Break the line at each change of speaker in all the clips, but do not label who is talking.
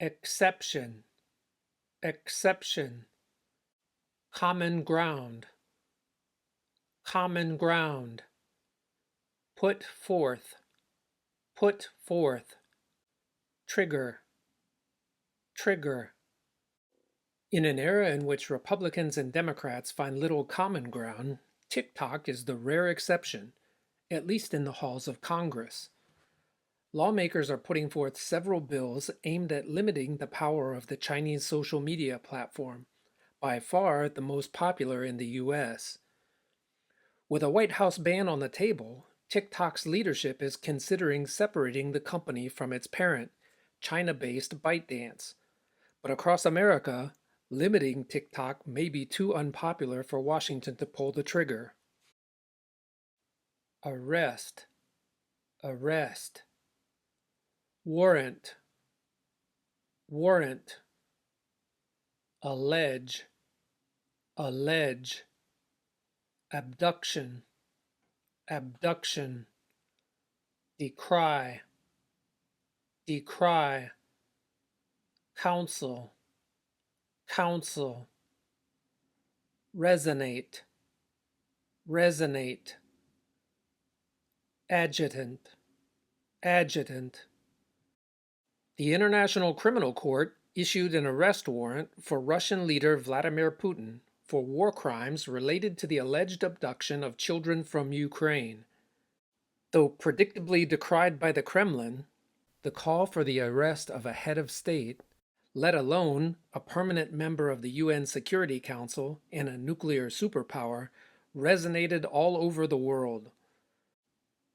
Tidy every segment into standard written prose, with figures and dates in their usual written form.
exception, exception, common ground, common ground, put forth, trigger, trigger. In an era in which Republicans and Democrats find little common ground, TikTok is the rare exception, at least in the halls of Congress. Lawmakers are putting forth several bills aimed at limiting the power of the Chinese social media platform, by far the most popular in the US. With a White House ban on the table, TikTok's leadership is considering separating the company from its parent, China-based ByteDance. But across America, limiting TikTok may be too unpopular for Washington to pull the trigger. Arrest, arrest. Warrant, warrant. Allege, allege. Abduction, abduction. Decry, decry. Counsel, counsel. Resonate, resonate. Adjutant, adjutant. The International Criminal Court issued an arrest warrant for Russian leader Vladimir Putin for war crimes related to the alleged abduction of children from Ukraine. Though predictably decried by the Kremlin, the call for the arrest of a head of state, let alone a permanent member of the UN Security Council and a nuclear superpower, resonated all over the world.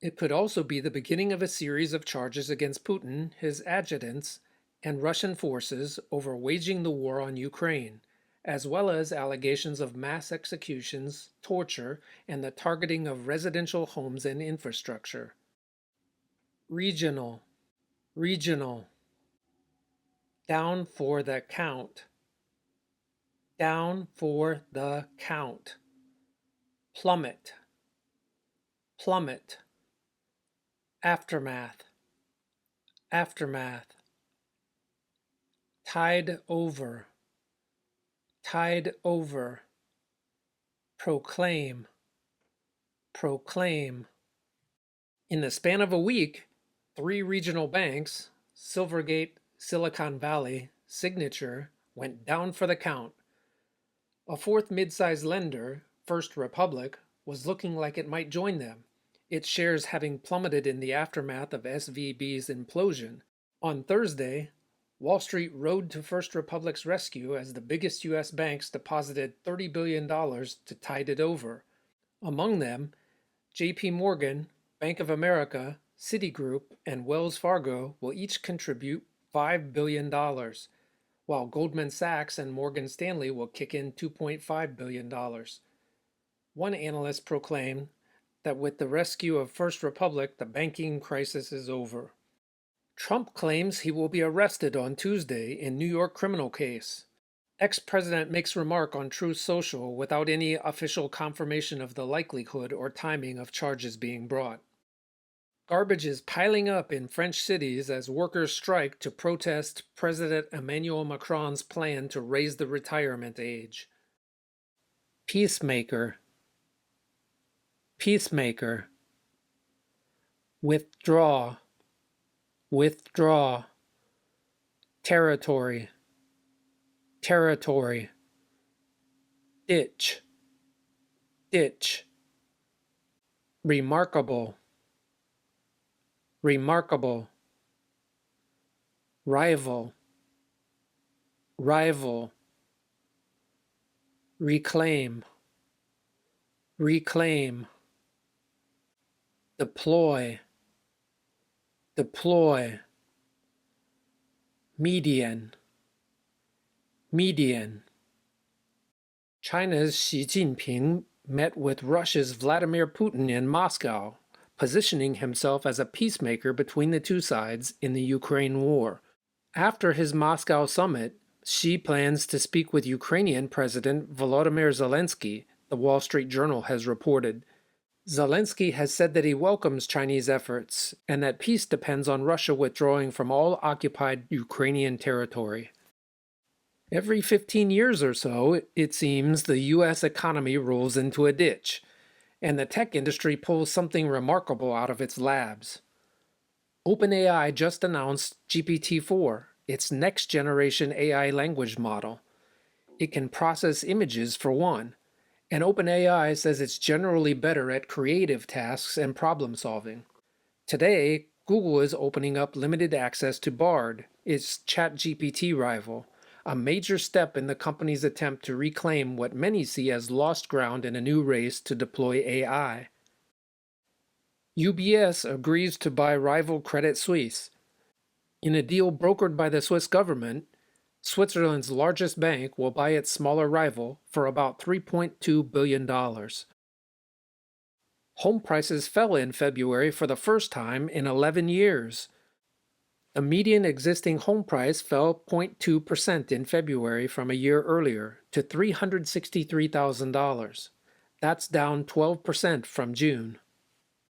It could also be the beginning of a series of charges against Putin, his adjutants, and Russian forces over waging the war on Ukraine, as well as allegations of mass executions, torture, and the targeting of residential homes and infrastructure. Regional, regional. Down for the count, down for the count. Plummet, plummet. Aftermath, aftermath. Tide over, tide over. Proclaim, proclaim. In the span of a week, 3 regional banks, Silvergate, Silicon Valley, Signature, went down for the count. A 4th mid-sized lender, First Republic, was looking like it might join them, its shares having plummeted in the aftermath of SVB's implosion. On Thursday, Wall Street rode to First Republic's rescue as the biggest U.S. banks deposited $30 billion to tide it over. Among them, J.P. Morgan, Bank of America, Citigroup, and Wells Fargo will each contribute $5 billion, while Goldman Sachs and Morgan Stanley will kick in $2.5 billion. One analyst proclaimed that with the rescue of First Republic, the banking crisis is over. Trump claims he will be arrested on Tuesday in New York criminal case. Ex-president makes remark on Truth Social without any official confirmation of the likelihood or timing of charges being brought. Garbage is piling up in French cities as workers strike to protest President Emmanuel Macron's plan to raise the retirement age. Peacemaker, peacemaker. Withdraw, withdraw. Territory, territory. Ditch, ditch. Remarkable, remarkable. Rival, rival. Reclaim, reclaim. Deploy, deploy. Median, median. China's Xi Jinping met with Russia's Vladimir Putin in Moscow, positioning himself as a peacemaker between the two sides in the Ukraine war. After his Moscow summit, Xi plans to speak with Ukrainian President Volodymyr Zelensky, the Wall Street Journal has reported. Zelensky has said that he welcomes Chinese efforts and that peace depends on Russia withdrawing from all occupied Ukrainian territory. Every 15 years or so, it seems, the U.S. economy rolls into a ditch, and the tech industry pulls something remarkable out of its labs. OpenAI just announced GPT-4, its next-generation AI language model. It can process images, for one, and OpenAI says it's generally better at creative tasks and problem solving. Today, Google is opening up limited access to Bard, its ChatGPT rival, a major step in the company's attempt to reclaim what many see as lost ground in a new race to deploy AI. UBS agrees to buy rival Credit Suisse. In a deal brokered by the Swiss government, Switzerland's largest bank will buy its smaller rival for about $3.2 billion. Home prices fell in February for the first time in 11 years. The median existing home price fell 0.2% in February from a year earlier to $363,000. That's down 12% from June.